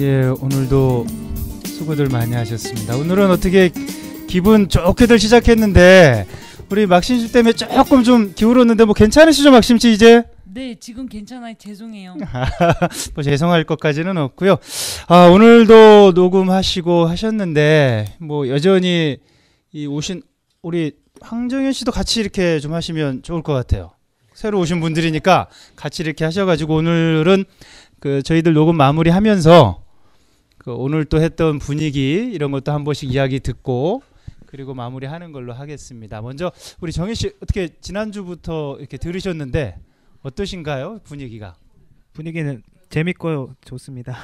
예, 오늘도 수고들 많이 하셨습니다. 오늘은 어떻게 기분 좋게들 시작했는데 우리 막심씨 때문에 조금 좀 기울었는데 뭐 괜찮으시죠, 막심씨 이제? 네, 지금 괜찮아요. 죄송해요. 뭐 죄송할 것까지는 없고요. 오늘도 녹음하시고 하셨는데 뭐 여전히 이 오신 우리 황정현 씨도 같이 이렇게 좀 하시면 좋을 것 같아요. 새로 오신 분들이니까 같이 이렇게 하셔가지고 오늘은 그 저희들 녹음 마무리하면서 그 오늘 또 했던 분위기 이런 것도 한 번씩 이야기 듣고 그리고 마무리하는 걸로 하겠습니다. 먼저 우리 정현 씨 어떻게 지난주부터 이렇게 들으셨는데 어떠신가요? 분위기가? 분위기는 재밌고 좋습니다.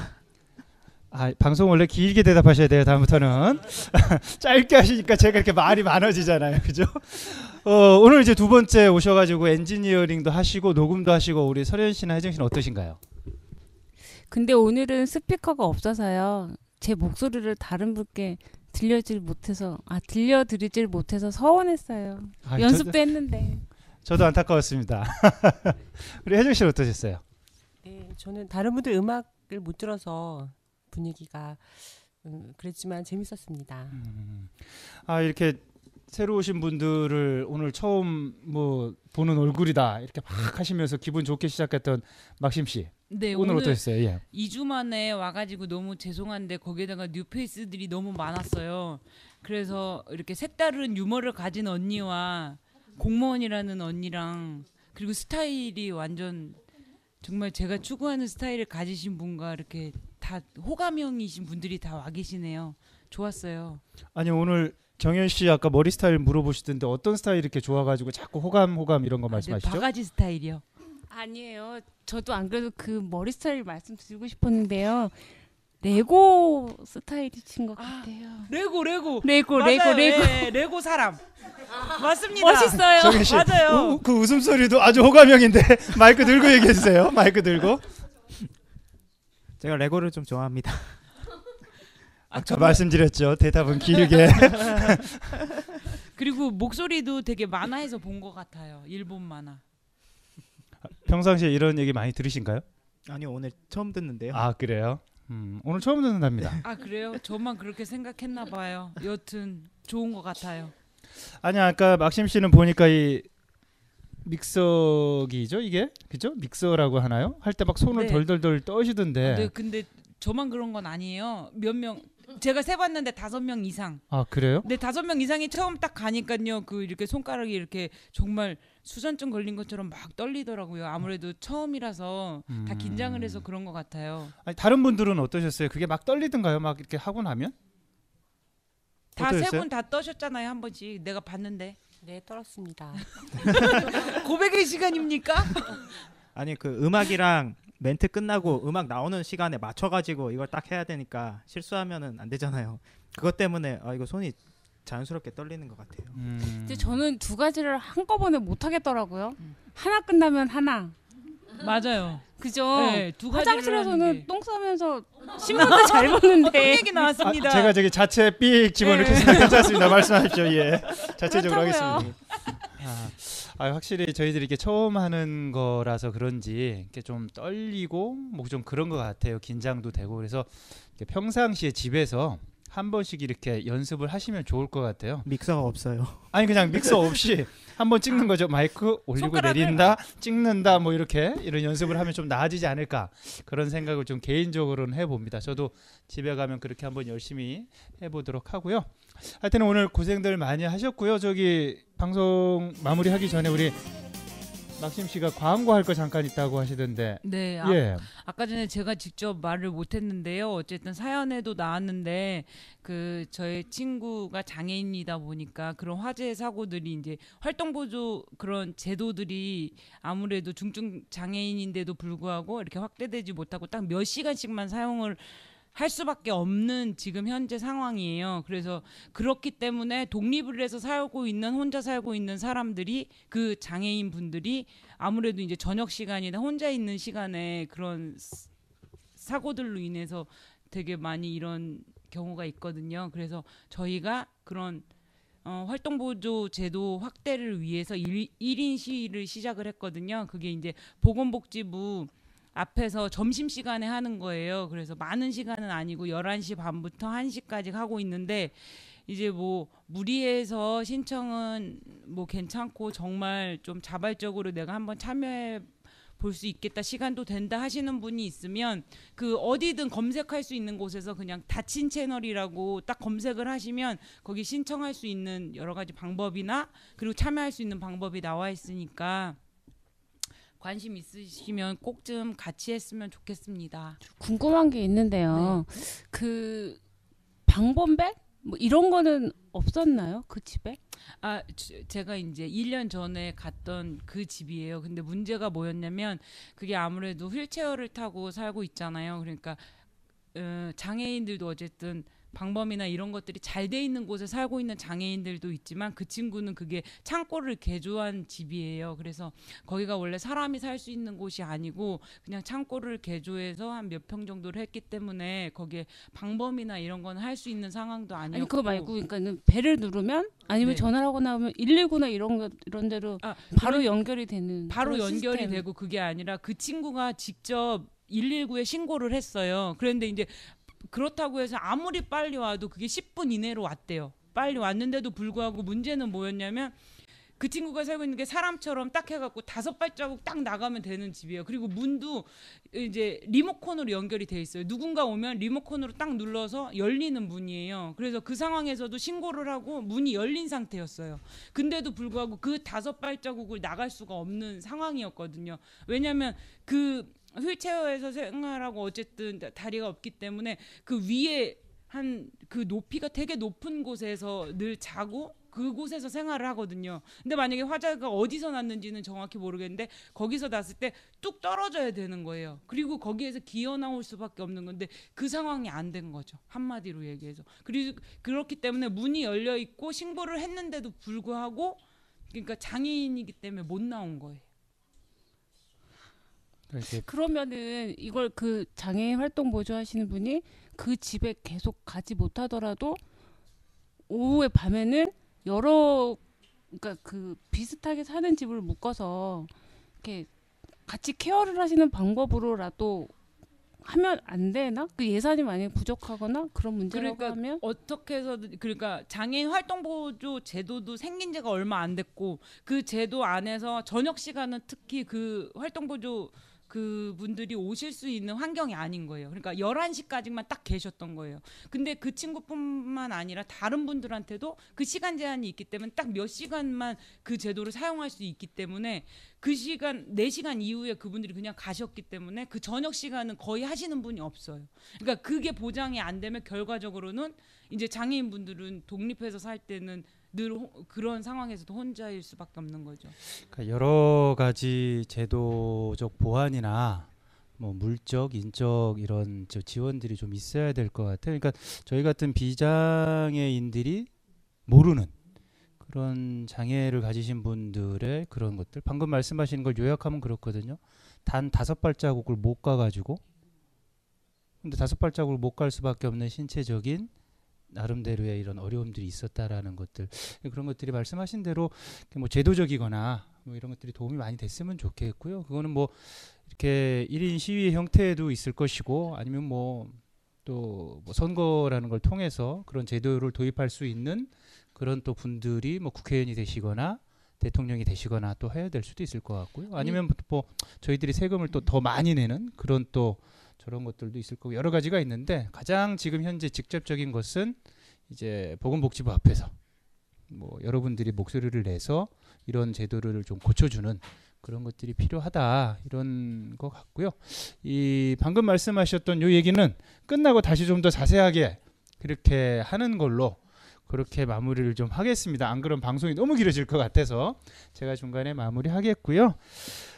방송 원래 길게 대답하셔야 돼요. 다음부터는 짧게 하시니까 제가 이렇게 말이 많아지잖아요. 그죠? 오늘 이제 두 번째 오셔가지고 엔지니어링도 하시고 녹음도 하시고 우리 설현 씨나 혜정 씨는 어떠신가요? 근데 오늘은 스피커가 없어서요. 제 목소리를 다른 분께 들려드리질 못해서 서운했어요. 연습도 했는데. 저도 안타까웠습니다. 우리 혜정 씨는 어떠셨어요? 네, 저는 다른 분들 음악을 못 들어서 분위기가 그랬지만 재밌었습니다. 이렇게 새로 오신 분들을 오늘 처음 뭐 보는 얼굴이다 이렇게 막 하시면서 기분 좋게 시작했던 막심 씨. 네, 오늘 어떠셨어요? 예. 2주 만에 와가지고 너무 죄송한데 거기에다가 뉴페이스들이 너무 많았어요. 그래서 이렇게 색다른 유머를 가진 언니와 공무원이라는 언니랑 그리고 스타일이 완전 정말 제가 추구하는 스타일을 가지신 분과 이렇게 다 호감형이신 분들이 다 와 계시네요. 좋았어요. 아니 오늘 정현 씨 아까 머리 스타일 물어보시던데 어떤 스타일 이렇게 좋아가지고 자꾸 호감 이런 거 말씀하시죠? 네, 바가지 스타일이요. 아니에요. 저도 안 그래도 그 머리 스타일 말씀드리고 싶었는데요. 레고 스타일이신 것 같아요. 레고. 맞아요. 네, 레고 사람. 맞습니다. 멋있어요. 정현 씨, 맞아요. 그 웃음소리도 아주 호감형인데 마이크 들고 얘기해 주세요. 마이크 들고. 제가 레고를 좀 좋아합니다. 아까 말씀드렸죠. 대답은 길게. 그리고 목소리도 되게 만화에서 본 것 같아요. 일본 만화. 평상시에 이런 얘기 많이 들으신가요? 아니요, 오늘 처음 듣는데요. 그래요? 오늘 처음 듣는답니다. 그래요? 저만 그렇게 생각했나 봐요. 여튼 좋은 것 같아요. 아니 아까 막심 씨는 보니까 이 믹서기죠 이게? 그죠? 믹서라고 하나요? 할 때 막 손을 네. 덜덜덜 떠시던데. 네, 근데 저만 그런 건 아니에요. 몇 명 제가 세봤는데 5명 이상. 그래요? 네, 5명 이상이 처음 딱 가니까요. 그 이렇게 손가락이 이렇게 정말 수전증 걸린 것처럼 막 떨리더라고요. 아무래도 처음이라서 다 긴장을 해서 그런 것 같아요. 아니, 다른 분들은 어떠셨어요? 그게 막 떨리던가요? 막 이렇게 하고 나면? 다 세 어떠셨어요? 분 다 떠셨잖아요. 한 번씩. 내가 봤는데. 네, 떨었습니다. 고백의 시간입니까? 아니 그 음악이랑 멘트 끝나고 음악 나오는 시간에 맞춰가지고 이걸 딱 해야 되니까 실수하면은 안 되잖아요. 그것 때문에 이거 손이 자연스럽게 떨리는 것 같아요. 근데 저는 두 가지를 한꺼번에 못 하겠더라고요. 하나 끝나면 하나. 맞아요. 그죠? 네, 두 가지를 화장실에서는 하는 게. 똥 싸면서 신문도 잘 보는데. 얘기 나왔습니다. 제가 저기 자체 삑 집어넣겠습니다. 괜찮습니다. 말씀하십시오. 예, 자체적으로 그렇다고요. 하겠습니다. 확실히 저희들이 이렇게 처음 하는 거라서 그런지 이렇게 좀 떨리고 뭐 좀 그런 것 같아요. 긴장도 되고 그래서 평상시에 집에서 한 번씩 이렇게 연습을 하시면 좋을 것 같아요. 믹서가 없어요. 아니 그냥 믹서 없이 한번 찍는 거죠. 마이크 올리고 손가락을? 내린다, 찍는다 뭐 이렇게 이런 연습을 하면 좀 나아지지 않을까 그런 생각을 좀 개인적으로는 해봅니다. 저도 집에 가면 그렇게 한번 열심히 해보도록 하고요. 하여튼 오늘 고생들 많이 하셨고요. 저기 방송 마무리하기 전에 우리 막심 씨가 광고 할 거 잠깐 있다고 하시던데. 네. 예. 아까 전에 제가 직접 말을 못했는데요. 어쨌든 사연에도 나왔는데 그 저의 친구가 장애인이다 보니까 그런 화재 사고들이 이제 활동보조 그런 제도들이 아무래도 중증 장애인인데도 불구하고 이렇게 확대되지 못하고 딱 몇 시간씩만 사용을 할 수밖에 없는 지금 현재 상황이에요. 그래서 그렇기 때문에 독립을 해서 혼자 살고 있는 사람들이 그 장애인 분들이 아무래도 이제 저녁 시간이나 혼자 있는 시간에 그런 사고들로 인해서 되게 많이 이런 경우가 있거든요. 그래서 저희가 그런 활동보조 제도 확대를 위해서 1인 시위를 시작을 했거든요. 그게 이제 보건복지부 앞에서 점심시간에 하는 거예요. 그래서 많은 시간은 아니고 11시 반부터 1시까지 하고 있는데 이제 뭐 무리해서 신청은 뭐 괜찮고 정말 좀 자발적으로 내가 한번 참여해 볼 수 있겠다, 시간도 된다 하시는 분이 있으면 그 어디든 검색할 수 있는 곳에서 그냥 닫힌 채널이라고 딱 검색을 하시면 거기 신청할 수 있는 여러 가지 방법이나 그리고 참여할 수 있는 방법이 나와 있으니까 관심 있으시면 꼭 좀 같이 했으면 좋겠습니다. 궁금한 게 있는데요. 그 방범백 뭐 이런 거는 없었나요? 그 집에? 제가 이제 1년 전에 갔던 그 집이에요. 근데 문제가 뭐였냐면 그게 아무래도 휠체어를 타고 살고 있잖아요. 그러니까 장애인들도 어쨌든 방범이나 이런 것들이 잘 돼 있는 곳에 살고 있는 장애인들도 있지만 그 친구는 그게 창고를 개조한 집이에요. 그래서 거기가 원래 사람이 살 수 있는 곳이 아니고 그냥 창고를 개조해서 한 몇 평 정도를 했기 때문에 거기에 방범이나 이런 건 할 수 있는 상황도 아니었고. 아니 그거 말고 그러니까는 배를 누르면 아니면 네. 전화를 하고 나오면 119나 이런 데로 바로 연결이 되는 바로 그런 연결이 시스템. 되고 그게 아니라 그 친구가 직접 119에 신고를 했어요. 그런데 이제 그렇다고 해서 아무리 빨리 와도 그게 10분 이내로 왔대요. 빨리 왔는데도 불구하고 문제는 뭐였냐면 그 친구가 살고 있는 게 사람처럼 딱 해갖고 5발자국 딱 나가면 되는 집이에요. 그리고 문도 이제 리모컨으로 연결이 돼 있어요. 누군가 오면 리모컨으로 딱 눌러서 열리는 문이에요. 그래서 그 상황에서도 신고를 하고 문이 열린 상태였어요. 근데도 불구하고 그 5발자국을 나갈 수가 없는 상황이었거든요. 왜냐하면 그 휠체어에서 생활하고 어쨌든 다리가 없기 때문에 그 위에 한 그 높이가 되게 높은 곳에서 늘 자고 그곳에서 생활을 하거든요. 근데 만약에 화재가 어디서 났는지는 정확히 모르겠는데 거기서 났을 때 뚝 떨어져야 되는 거예요. 그리고 거기에서 기어 나올 수밖에 없는 건데 그 상황이 안 된 거죠. 한마디로 얘기해서. 그리고 그렇기 때문에 문이 열려 있고 신고를 했는데도 불구하고 그러니까 장애인이기 때문에 못 나온 거예요. 그러면은 이걸 그 장애인 활동 보조하시는 분이 그 집에 계속 가지 못하더라도 오후에 밤에는 그러니까 그 비슷하게 사는 집을 묶어서 이렇게 같이 케어를 하시는 방법으로라도 하면 안 되나? 그 예산이 만약에 부족하거나 그런 문제라고 그러니까 하면 어떻게 해서든 그러니까 장애인 활동 보조 제도도 생긴 지가 얼마 안 됐고 그 제도 안에서 저녁 시간은 특히 그 활동 보조 그 분들이 오실 수 있는 환경이 아닌 거예요. 그러니까 11시까지만 딱 계셨던 거예요. 근데 그 친구뿐만 아니라 다른 분들한테도 그 시간 제한이 있기 때문에 딱 몇 시간만 그 제도를 사용할 수 있기 때문에 그 시간 4시간 이후에 그분들이 그냥 가셨기 때문에 그 저녁 시간은 거의 하시는 분이 없어요. 그러니까 그게 보장이 안 되면 결과적으로는 이제 장애인 분들은 독립해서 살 때는 늘 그런 상황에서도 혼자일 수밖에 없는 거죠. 그러니까 여러 가지 제도적 보완이나 뭐 물적, 인적 이런 지원들이 좀 있어야 될 것 같아요. 그러니까 저희 같은 비장애인들이 모르는 그런 장애를 가지신 분들의 그런 것들, 방금 말씀하신 걸 요약하면 그렇거든요. 단 5발자국을 못 가가지고, 근데 5발자국을 못 갈 수밖에 없는 신체적인 나름대로의 이런 어려움들이 있었다라는 것들, 그런 것들이 말씀하신 대로 뭐 제도적이거나 뭐 이런 것들이 도움이 많이 됐으면 좋겠고요. 그거는 뭐 이렇게 1인 시위의 형태도 있을 것이고 아니면 뭐 또 뭐 선거라는 걸 통해서 그런 제도를 도입할 수 있는 그런 또 분들이 뭐 국회의원이 되시거나 대통령이 되시거나 또 해야 될 수도 있을 것 같고요. 아니면 뭐 저희들이 세금을 또 더 많이 내는 그런 또 저런 것들도 있을 거고 여러 가지가 있는데 가장 지금 현재 직접적인 것은 이제 보건복지부 앞에서 뭐 여러분들이 목소리를 내서 이런 제도를 좀 고쳐주는 그런 것들이 필요하다 이런 것 같고요. 이 방금 말씀하셨던 요 얘기는 끝나고 다시 좀 더 자세하게 그렇게 하는 걸로 그렇게 마무리를 좀 하겠습니다. 안 그러면 방송이 너무 길어질 것 같아서 제가 중간에 마무리하겠고요.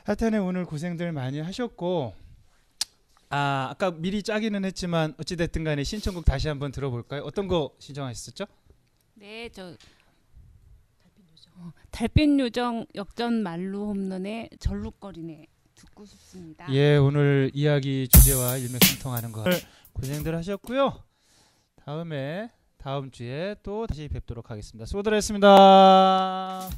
하여튼 오늘 고생들 많이 하셨고 아까 미리 짜기는 했지만 어찌됐든 간에 신청곡 다시 한번 들어볼까요? 어떤 거 신청하셨었죠? 네, 저 달빛 요정 역전 말루 홈런의 절룩거리네 듣고 싶습니다. 예, 오늘 이야기 주제와 일맥상통하는 거 고생들 하셨고요. 다음 주에 또 다시 뵙도록 하겠습니다. 수고들 했습니다.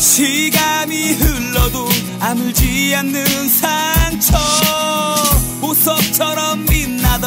시간이 흘러도 아물지 않는 상처 보석처럼 빛나던